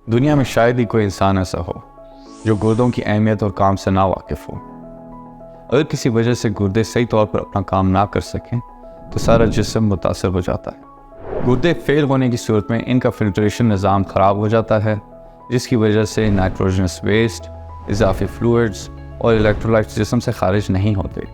दुनिया में शायद ही कोई इंसान ऐसा हो जो गुर्दों की अहमियत और काम से ना वाकिफ़ हो। अगर किसी वजह से गुर्दे सही तौर पर अपना काम ना कर सकें तो सारा जिस्म मुतासर हो जाता है। गुर्दे फेल होने की सूरत में इनका फिल्ट्रेशन निज़ाम ख़राब हो जाता है, जिसकी वजह से नाइट्रोजनस वेस्ट, इजाफी फ्लूइड्स और इलेक्ट्रोलाइट्स जिस्म से खारिज नहीं होते।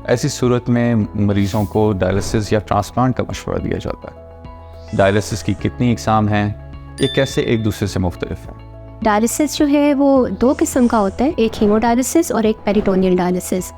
ऐसी सूरत में मरीज़ों को डायलिसिस या ट्रांसप्लांट का मशवरा दिया जाता है। डायलिसिस की कितनी इकसाम हैं, ये कैसे एक दूसरे से मुख्तलिफ हैं? डायलिसिस जो है वो दो किस्म का होता है, एक हीमोडायलिसिस और एक पेरिटोनियल डायलिसिस।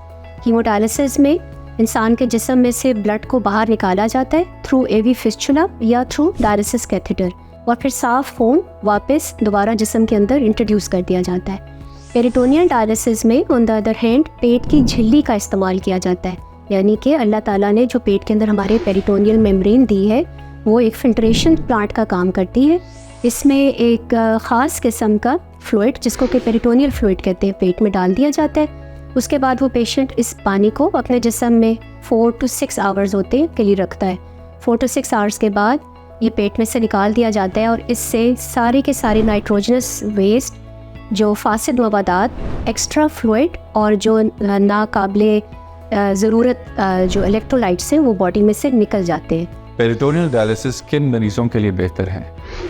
हीमोडायलिसिस में इंसान के जिस्म में से ब्लड को बाहर निकाला जाता है थ्रू एवी फिस्चुला या थ्रू डायलिसिस कैथेटर, और फिर साफ खून वापस दोबारा जिस्म के अंदर इंट्रोड्यूस कर दिया जाता है। पेरिटोनियल डायलिसिस में ऑन द अदर हैंड पेट की झिल्ली का इस्तेमाल किया जाता है, यानी कि अल्लाह ताला ने जो पेट के अंदर हमारे पेरिटोनियल मेम्ब्रेन दी है वो एक फिल्ट्रेशन प्लांट का काम करती है। इसमें एक ख़ास किस्म का फ्लूइड, जिसको कि पेरिटोनियल फ्लूइड कहते हैं, पेट में डाल दिया जाता है। उसके बाद वो पेशेंट इस पानी को अपने जिस्म में 4 to 6 आवर्स होते हैं के लिए रखता है। 4 to 6 आवर्स के बाद ये पेट में से निकाल दिया जाता है और इससे सारे के सारे नाइट्रोजनस वेस्ट, जो फासिद मवादात, एक्स्ट्रा फ्लूइड और जो नाकाबिले ज़रूरत जो इलेक्ट्रोलाइट्स हैं वो बॉडी में से निकल जाते हैं। पेरिटोनियल डायलिसिस किन मरीज़ों के लिए बेहतर है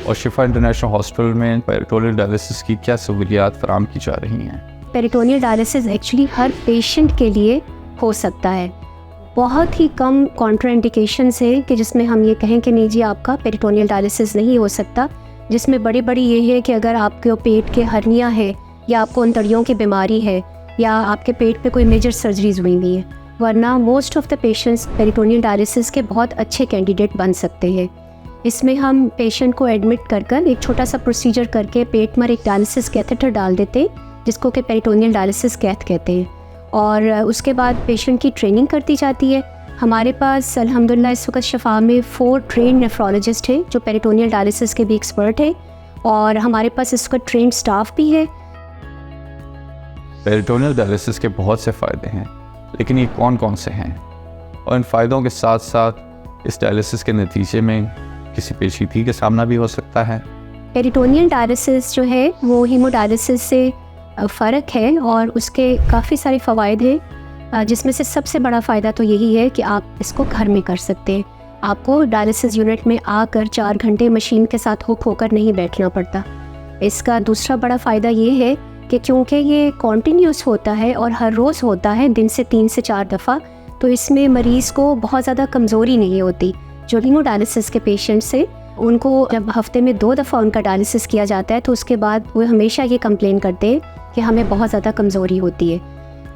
और शिफा इंटरनेशनल हॉस्पिटल में पेरिटोनियल डायलिसिस की क्या सहूलियात फराहम की जा रही हैं? पेरिटोनियल डायलिसिस एक्चुअली हर पेशेंट के लिए हो सकता है। बहुत ही कम कॉन्ट्राइंडिकेशंस है कि जिसमें हम ये कहें कि नहीं जी आपका पेरिटोनियल डायलिसिस नहीं हो सकता, जिसमें बड़ी बड़ी ये है कि अगर आपके पेट के हर्निया है या आपको अंतड़ियों की बीमारी है या आपके पेट पे कोई मेजर सर्जरीज हुई हुई है, वरना most of the patients peritoneal dialysis के बहुत अच्छे कैंडिडेट बन सकते हैं। इसमें हम पेशेंट को एडमिट कर एक छोटा सा प्रोसीजर करके पेट में एक डायलिसिस कैथेटर डाल देते हैं, जिसको कि पेरिटोनियल डायलिसिस कैथ कहते हैं, और उसके बाद पेशेंट की ट्रेनिंग करती जाती है। हमारे पास अल्हम्दुलिल्लाह इस वक्त शफा में 4 ट्रेन नेफ्रोलॉजिस्ट हैं जो पेरिटोनियल डायलिसिस के भी एक्सपर्ट हैं, और हमारे पास इसका ट्रेन स्टाफ भी है। पेरिटोनियल डायलिसिस के बहुत से फ़ायदे हैं, लेकिन ये कौन कौन से हैं और इन फ़ायदों के साथ साथ इस डायलिसिस के नतीजे में किसी पेचीदगी का सामना भी हो सकता है? पेरिटोनियल डायलिसिस जो है वो हीमोडायलिसिस से फ़र्क है और उसके काफ़ी सारे फ़वाइद हैं, जिसमें से सबसे बड़ा फ़ायदा तो यही है कि आप इसको घर में कर सकते हैं। आपको डायलिसिस यूनिट में आकर 4 घंटे मशीन के साथ हुक होकर नहीं बैठना पड़ता। इसका दूसरा बड़ा फ़ायदा ये है कि क्योंकि ये कॉन्टीन्यूस होता है और हर रोज़ होता है दिन से 3 से 4 दफ़ा, तो इसमें मरीज़ को बहुत ज़्यादा कमज़ोरी नहीं होती। जो हीमोडायलिसिस के पेशेंट्स हैं उनको जब हफ़्ते में 2 दफ़ा उनका डायलिसिस किया जाता है तो उसके बाद वो हमेशा ये कंप्लेन करते हैं कि हमें बहुत ज़्यादा कमज़ोरी होती है।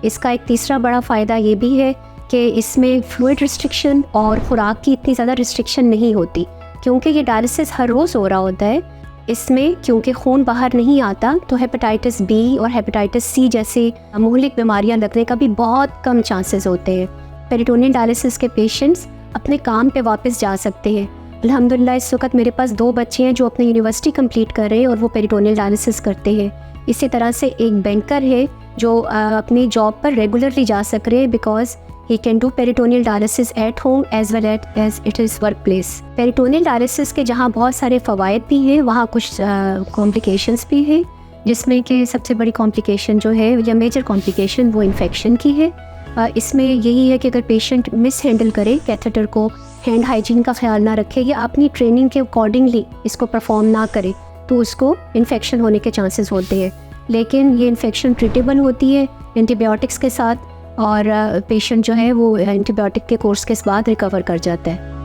इसका एक तीसरा बड़ा फ़ायदा ये भी है कि इसमें फ्लूइड रिस्ट्रिक्शन और ख़ुराक की इतनी ज़्यादा रिस्ट्रिक्शन नहीं होती, क्योंकि ये डायलिसिस हर रोज़ हो रहा होता है। इसमें क्योंकि खून बाहर नहीं आता तो हेपेटाइटिस बी और हेपेटाइटिस सी जैसी मुहलिक बीमारियां लगने का भी बहुत कम चांसेस होते हैं। पेरिटोनियल डायलिसिस के पेशेंट्स अपने काम पे वापस जा सकते हैं। अल्हम्दुलिल्लाह इस वक्त मेरे पास 2 बच्चे हैं जो अपनी यूनिवर्सिटी कंप्लीट कर रहे हैं और वो पेरिटोनियल डायलिसिस करते हैं। इसी तरह से एक बैंकर है जो अपनी जॉब पर रेगुलरली जा सक रहे हैं because he can do peritoneal dialysis at home as well as it is workplace। Peritoneal dialysis के जहाँ बहुत सारे फ़वाइद भी हैं, वहाँ कुछ कॉम्प्लिकेशंस भी हैं, जिसमें कि सबसे बड़ी कॉम्प्लिकेशन जो है या मेजर कॉम्प्लिकेशन वो इन्फेक्शन की है। इसमें यही है कि अगर पेशेंट मिस हैंडल करे, कैथेटर को हैंड हाइजीन का ख्याल ना रखे या अपनी ट्रेनिंग के अकॉर्डिंगली इसको परफॉर्म ना करे, तो उसको इन्फेक्शन होने के चांसेस होते हैं। लेकिन ये इन्फेक्शन ट्रीटेबल होती है एंटीबायोटिक्स के साथ, और पेशेंट जो है वो एंटीबायोटिक के कोर्स के बाद रिकवर कर जाता है।